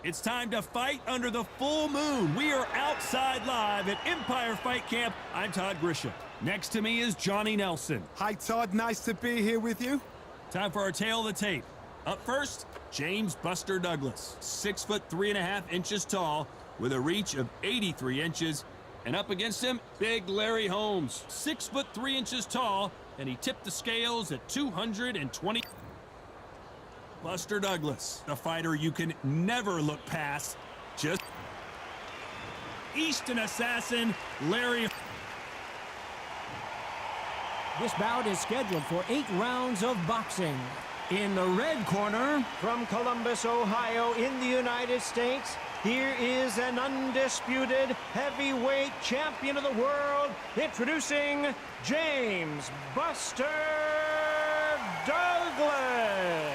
It's time to fight under the full moon. We are outside live at Empire Fight Camp. I'm Todd Grisham. Next to me is Johnny Nelson. Hi, Todd. Nice to be here with you. Time for our tale of the tape. Up first, James Buster Douglas, 6'3.5" tall, with a reach of 83 inches. And up against him, Big Larry Holmes, 6'3" tall, and he tipped the scales at 220. Buster Douglas, the fighter you can never look past. Just Eastern assassin, Larry. This bout is scheduled for 8 rounds of boxing. In the red corner, from Columbus, Ohio, in the United States, here is an undisputed heavyweight champion of the world, introducing James Buster Douglas.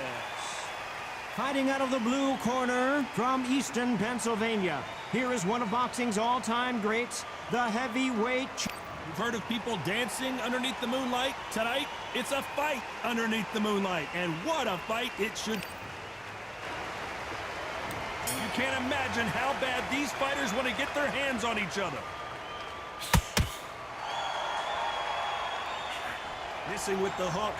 Fighting out of the blue corner, from Easton, Pennsylvania, here is one of boxing's all-time greats, the heavyweight champion. You've heard of people dancing underneath the moonlight? Tonight, it's a fight underneath the moonlight. And what a fight it should. You can't imagine how bad these fighters want to get their hands on each other. Missing with the hook.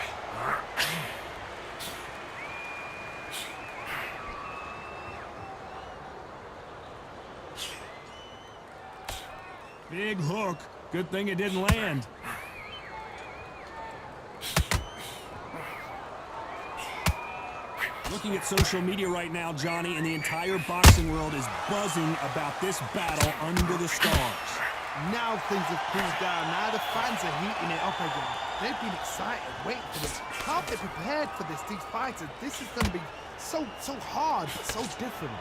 Big hook. Good thing it didn't land. Looking at social media right now, Johnny, and the entire boxing world is buzzing about this battle under the stars. Now things have cooled down. Now the fans are heating it up again. They've been excited, waiting for this. How they prepared for this, these fighters. This is going to be so hard, but so different.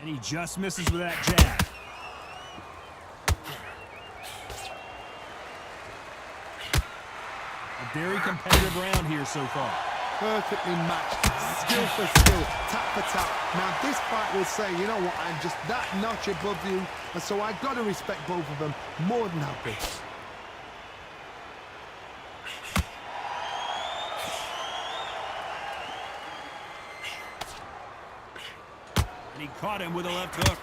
And he just misses with that jab. A very competitive round here so far. Perfectly matched, skill for skill, tap for tap. Now this fight will say, you know what, I'm just that notch above you, and so I've got to respect both of them more than happy. And he caught him with a left hook.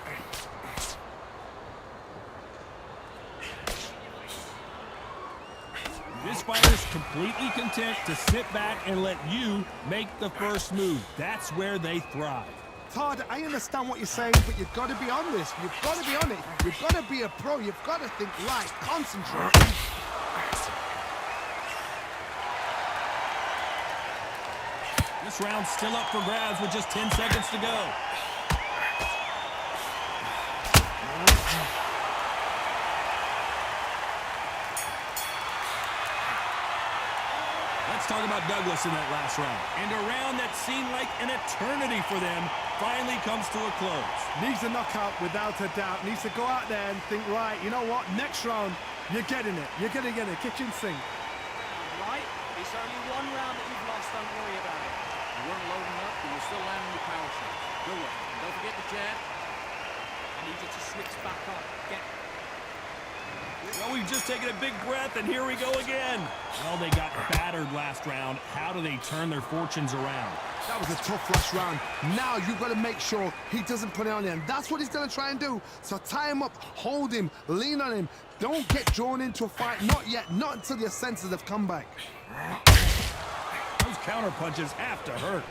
This fighter's completely content to sit back and let you make the first move. That's where they thrive. Todd, I understand what you're saying, but you've got to be on this. You've got to be on it. You've got to be a pro. You've got to think right. Concentrate. This round's still up for grabs with just 10 seconds to go. Let's talk about Douglas in that last round. And a round that seemed like an eternity for them finally comes to a close. Needs a knockout without a doubt. Needs to go out there and think, right, you know what, next round, you're getting it. You're going to get it. Kitchen sink. Right, it's only one round that you've lost, don't worry about it. You weren't loading up, but you're still landing your power shots. Good work. And don't forget the jab. I need you to switch back on. Well, we've just taken a big breath, and here we go again. Well, they got battered last round. How do they turn their fortunes around? That was a tough last round. Now you've got to make sure he doesn't put it on him. That's what he's going to try and do. So tie him up, hold him, lean on him. Don't get drawn into a fight. Not yet. Not until your senses have come back. Those counter punches have to hurt.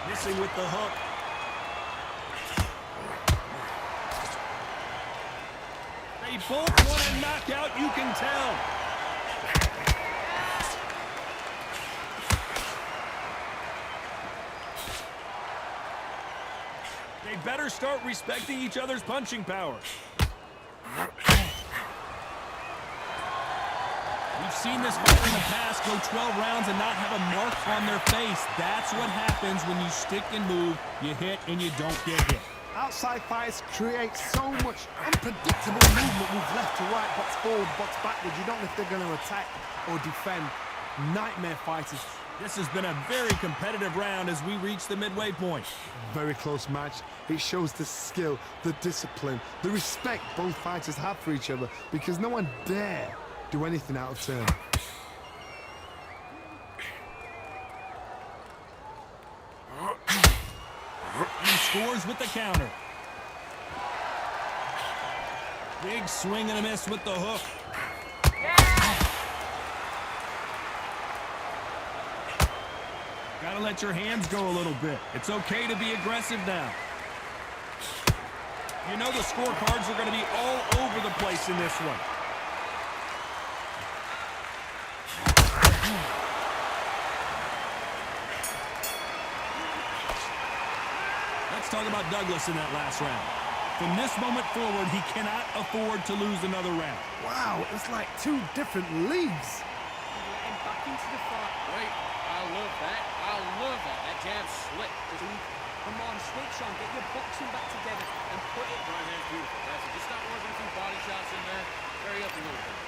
Missing with the hook. They both want a knockout, you can tell. They better start respecting each other's punching power. We've seen this fight in the past go 12 rounds and not have a mark on their face. That's what happens when you stick and move, you hit and you don't get hit. Outside fights create so much unpredictable movement. Move left to right, box forward, box backwards. You don't know if they're going to attack or defend. Nightmare fighters. This has been a very competitive round as we reach the midway point. Very close match. It shows the skill, the discipline, the respect both fighters have for each other, because no one dare do anything out of turn. He scores with the counter. Big swing and a miss with the hook. Gotta let your hands go a little bit. It's okay to be aggressive now. You know the scorecards are going to be all over the place in this one. Let's talk about Douglas in that last round. From this moment forward, he cannot afford to lose another round. Wow, it's like two different leagues. Let him back into the fight. Wait, I love that. I love that. That jab slick. Come on, switch on. Get your boxing back together and put it. Right hand's beautiful. That's it. Just start working a few body shots in there. Hurry up a little bit.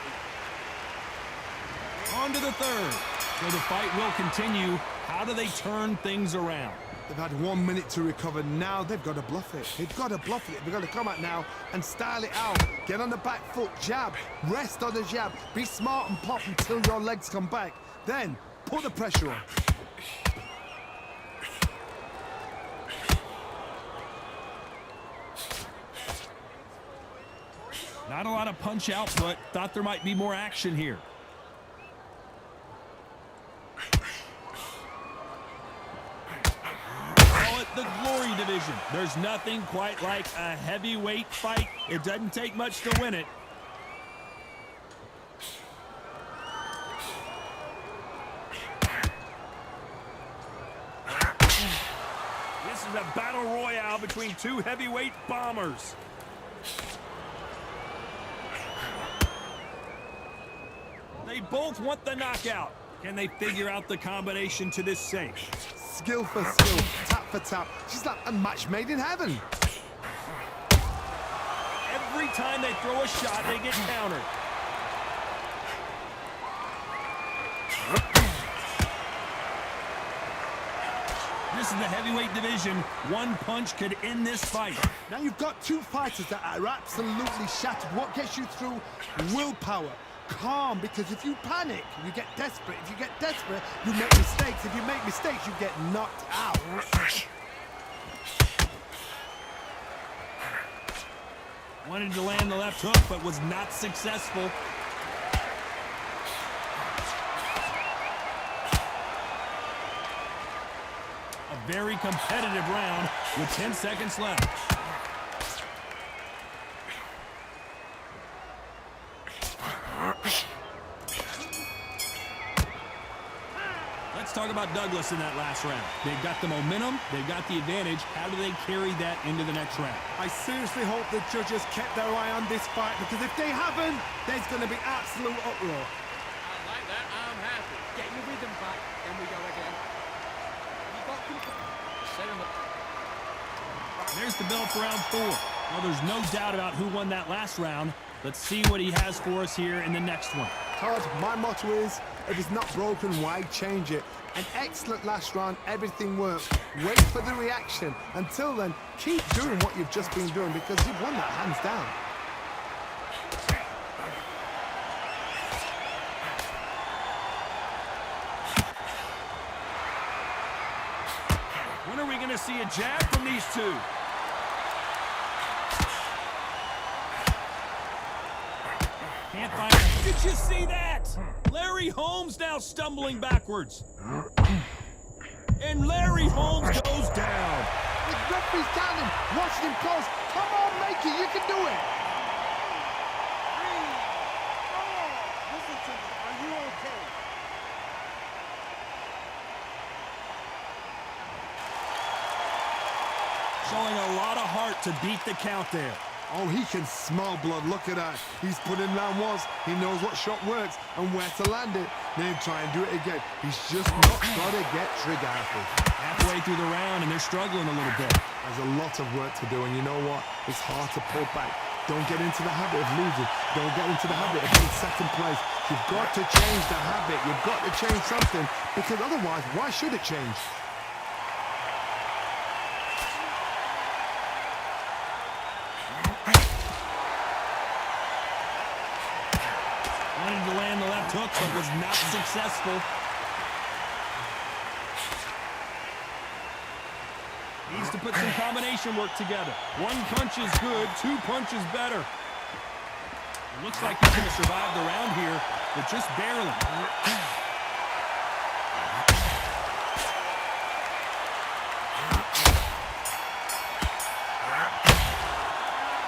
On to the third. So the fight will continue. How do they turn things around? They've had 1 minute to recover. Now they've got to bluff it. They've got to bluff it. They've got to come out now and style it out. Get on the back foot, jab, rest on the jab. Be smart and pop until your legs come back. Then put the pressure on. Not a lot of punch output. Thought there might be more action here. Call it the glory division. There's nothing quite like a heavyweight fight. It doesn't take much to win it. This is a battle royale between two heavyweight bombers. They both want the knockout. Can they figure out the combination to this safe? Skill for skill, tap for tap. She's like a match made in heaven. Every time they throw a shot, they get countered. This is the heavyweight division. One punch could end this fight. Now you've got two fighters that are absolutely shattered. What gets you through? Willpower. Calm, because if you panic, you get desperate. If you get desperate, you make mistakes. If you make mistakes, you get knocked out. Wanted to land the left hook, but was not successful. A very competitive round with 10 seconds left. Let's talk about Douglas in that last round. They've got the momentum, they've got the advantage. How do they carry that into the next round? I seriously hope the judges kept their eye on this fight, because if they haven't, there's going to be absolute uproar. I like that. I'm happy. Get your rhythm back. Then we go again. You got control. Set him up. There's the bell for round 4. Well, there's no doubt about who won that last round. Let's see what he has for us here in the next one. Todd, my motto is, if it's not broken, why change it? An excellent last round, everything worked. Wait for the reaction. Until then, keep doing what you've just been doing, because you've won that hands down. When are we going to see a jab from these two? Can't find it. Did you see that? Larry Holmes now stumbling backwards. And Larry Holmes goes down. The referee's down him, watching him close. Come on, make it, you can do it. Listen to me, are you okay? Showing a lot of heart to beat the count there. Oh, he can smell blood. Look at that. He's put in round once. He knows what shot works and where to land it. Then try and do it again. He's just not got to get trigger happy. Halfway through the round, and they're struggling a little bit. There's a lot of work to do, and you know what? It's hard to pull back. Don't get into the habit of losing. Don't get into the habit of being second place. You've got to change the habit. You've got to change something, because otherwise, why should it change? Wanted to land the left hook, but was not successful. Needs to put some combination work together. One punch is good, two punches better. It looks like he's going to survive the round here, but just barely.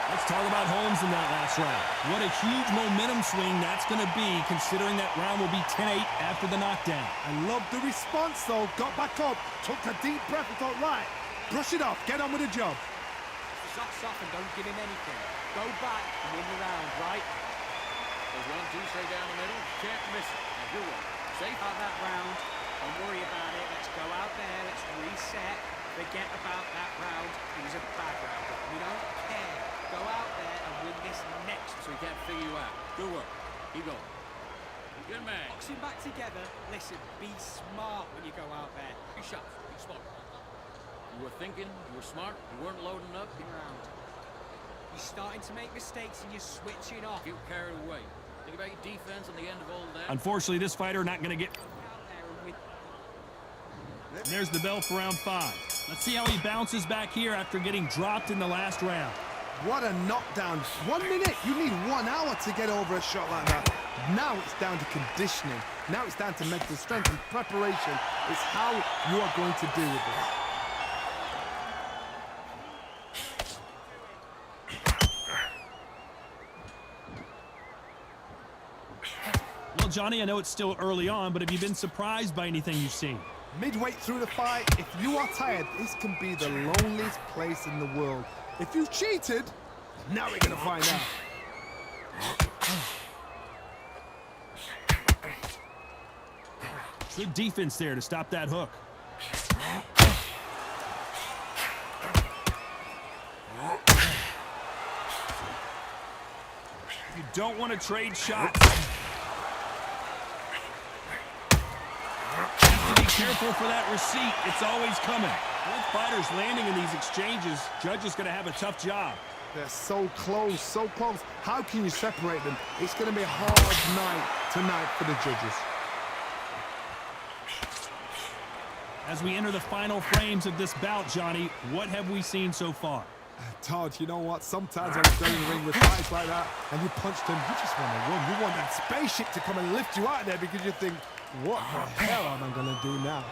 Let's talk about Holmes in that last round. What a huge momentum swing that's going to be, considering that round will be 10-8 after the knockdown. I love the response, though. Got back up, took a deep breath and thought, right, brush it off, get on with the job. Socks off and don't give him anything. Go back and win the round, right? There's one, two, straight down the middle. Can't miss it. Now, good one. Safe out that round. Don't worry about it. Let's go out there. Let's reset. Forget about that round. It was a bad round. We don't care. Go out there and win this next. So he can't figure you out. Good work. Keep going. Good man. Boxing back together. Listen, be smart when you go out there. Be shot. Be smart. You were thinking. You were smart. You weren't loading up. Round. You're starting to make mistakes and you're switching off. You carried away. Think about your defense on the end of all that. Unfortunately, this fighter not going to get... Out there and win. And there's the bell for round 5. Let's see how he bounces back here after getting dropped in the last round. What a knockdown. 1 minute, you need 1 hour to get over a shot like that. Now it's down to conditioning. Now it's down to mental strength and preparation. It's how you are going to deal with this. Well, Johnny, I know it's still early on, but have you been surprised by anything you've seen? Midway through the fight, if you are tired, this can be the loneliest place in the world. If you've cheated, now we're going to find out. Good defense there to stop that hook. You don't want to trade shots. Be careful for that receipt. It's always coming. Both fighters landing in these exchanges. Judge is going to have a tough job. They're so close, so close. How can you separate them? It's going to be a hard night tonight for the judges. As we enter the final frames of this bout, Johnny, what have we seen so far? Todd, you know what? Sometimes when you're in the ring with fights like that and you punch them, you just want to run. You want that spaceship to come and lift you out of there because you think, what the hell am I going to do now?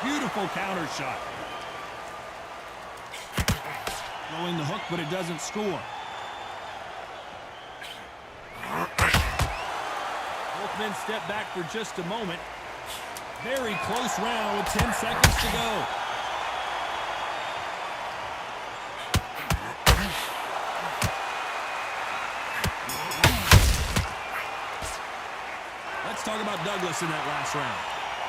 Beautiful counter shot. Throwing the hook, but it doesn't score. Both men step back for just a moment. Very close round with 10 seconds to go. Let's talk about Douglas in that last round.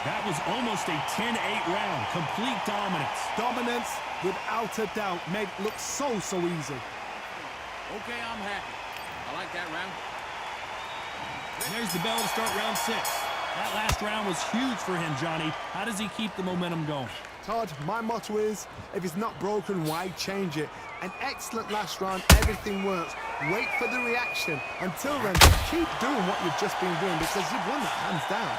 That was almost a 10-8 round. Complete dominance. Dominance, without a doubt, made it look so easy. Okay, I'm happy. I like that round. And there's the bell to start round 6. That last round was huge for him, Johnny. How does he keep the momentum going? Todd, my motto is, if it's not broken, why change it? An excellent last round, everything works. Wait for the reaction. Until then, keep doing what you've just been doing because you've won that hands down.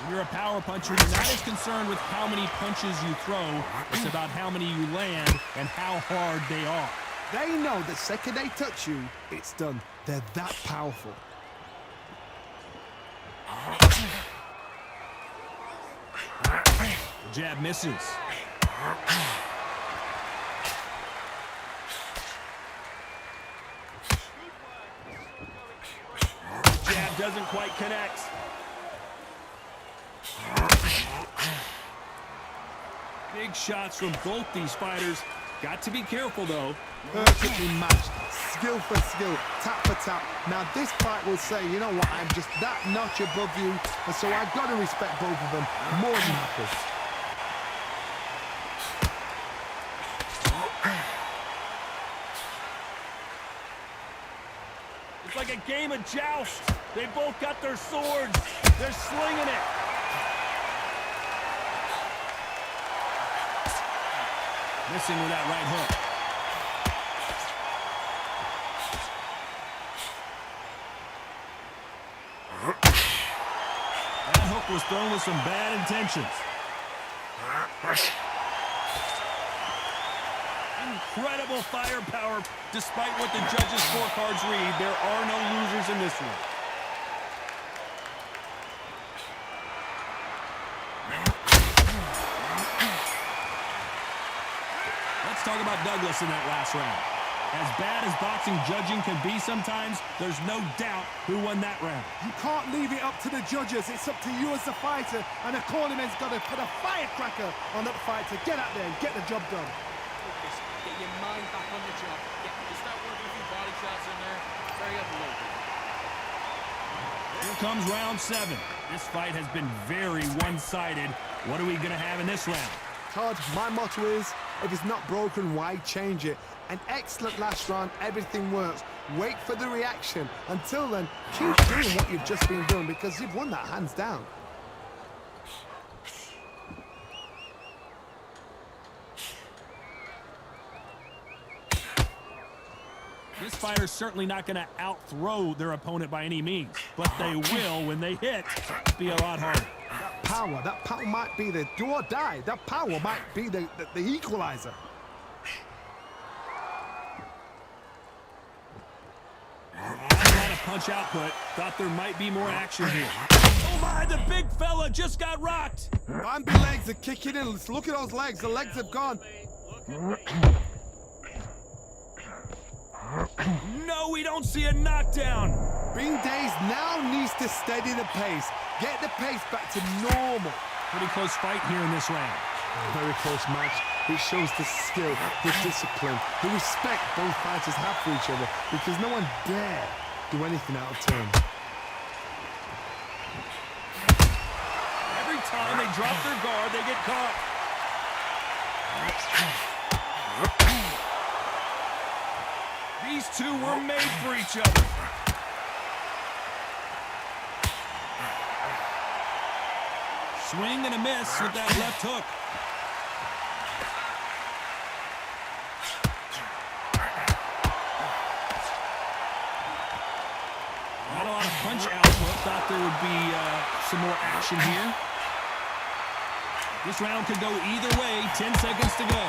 When you're a power puncher, you're not as concerned with how many punches you throw. It's about how many you land and how hard they are. They know the second they touch you, it's done. They're that powerful. The jab misses. The jab doesn't quite connect. Big shots from both these fighters. Got to be careful, though. Perfectly matched, skill for skill, tap for tap. Now this fight will say, you know what, I'm just that notch above you, and so I've got to respect both of them more than happy. It's like a game of joust. They both got their swords. They're slinging it. Missing with that right hook. That hook was thrown with some bad intentions. Incredible firepower. Despite what the judges' scorecards read, there are no losers in this one. Let's talk about Douglas in that last round. As bad as boxing judging can be sometimes, there's no doubt who won that round. You can't leave it up to the judges. It's up to you as the fighter, and the cornerman's got to put a firecracker on that fight to get out there and get the job done. Focus. Get your mind back on the job. You start working a few body shots in there. Hurry up a little bit. Here comes round 7. This fight has been very one-sided. What are we going to have in this round? Todd, my motto is, if it's not broken, why change it? An excellent last round, everything works. Wait for the reaction. Until then, keep doing what you've just been doing because you've won that hands down. This fighter's certainly not going to out-throw their opponent by any means, but they will, when they hit, be a lot harder. That power might be the do or die. That power might be the equalizer. Not a lot of punch output. Thought there might be more action here. Oh my, the big fella just got rocked. Bambi legs are kicking in. Let's look at those legs. The legs have gone. No, we don't see a knockdown. Bean Days now needs to steady the pace. Get the pace back to normal. Pretty close fight here in this round. Very close match. It shows the skill, the discipline, the respect both fighters have for each other because no one dare do anything out of turn. Every time they drop their guard, they get caught. These two were made for each other. Swing and a miss with that left hook. Not a lot of punch output. Thought there would be some more action here. This round could go either way. 10 seconds to go.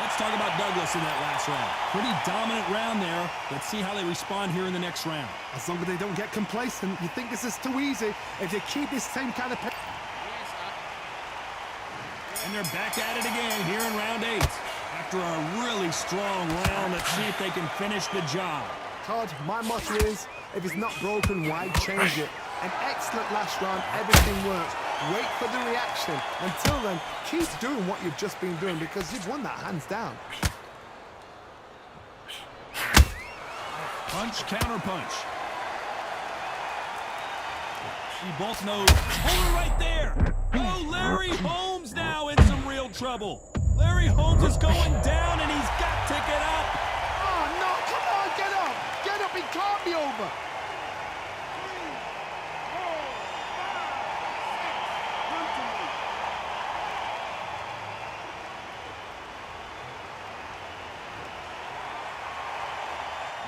Let's talk about Douglas in that last round. Pretty dominant round there. Let's see how they respond here in the next round. As long as they don't get complacent, you think this is too easy. If they keep this same kind of pace. And they're back at it again here in round 8. After a really strong round, let's see if they can finish the job. Todd, my motto is, if it's not broken, why change it? An excellent last round, everything works. Wait for the reaction. Until then, keep doing what you've just been doing because you've won that hands down. Punch, counter punch. We both know. Hold it right there. Oh, Larry Holmes now in some real trouble. Larry Holmes is going down, and he's got to get up. Oh, no, come on, get up. Get up, it can't be over.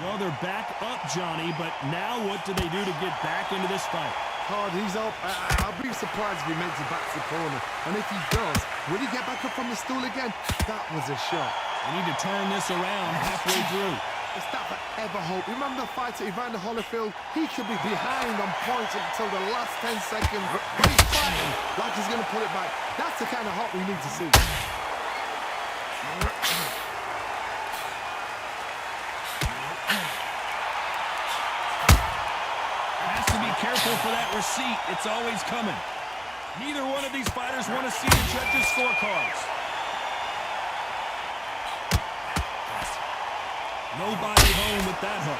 Well, they're back up, Johnny, but now what do they do to get back into this fight? Todd, he's up. I'll be surprised if he makes it back to the corner. And if he does, will he get back up from the stool again? That was a shot. They need to turn this around halfway through. It's that forever hope. Remember the fight at Evander Holyfield? He could be behind on points until the last 10 seconds. But he's fighting like he's going to pull it back. That's the kind of hope we need to see. Careful for that receipt. It's always coming. Neither one of these fighters want to see the judges' scorecards. Nobody home with that hook.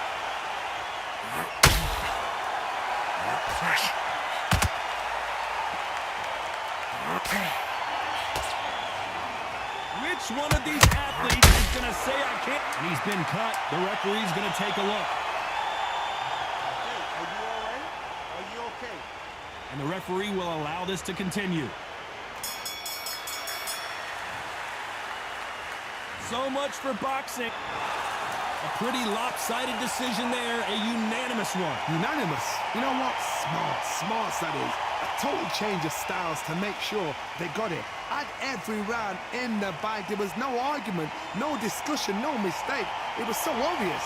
Which one of these athletes is going to say I can't? And he's been cut. The referee's going to take a look. Hey, are you all right? Are you okay? And the referee will allow this to continue. So much for boxing. A pretty lopsided decision there, a unanimous one. Unanimous. You know what? Smart that is. A total change of styles to make sure they got it. At every round in the bag, there was no argument, no discussion, no mistake. It was so obvious.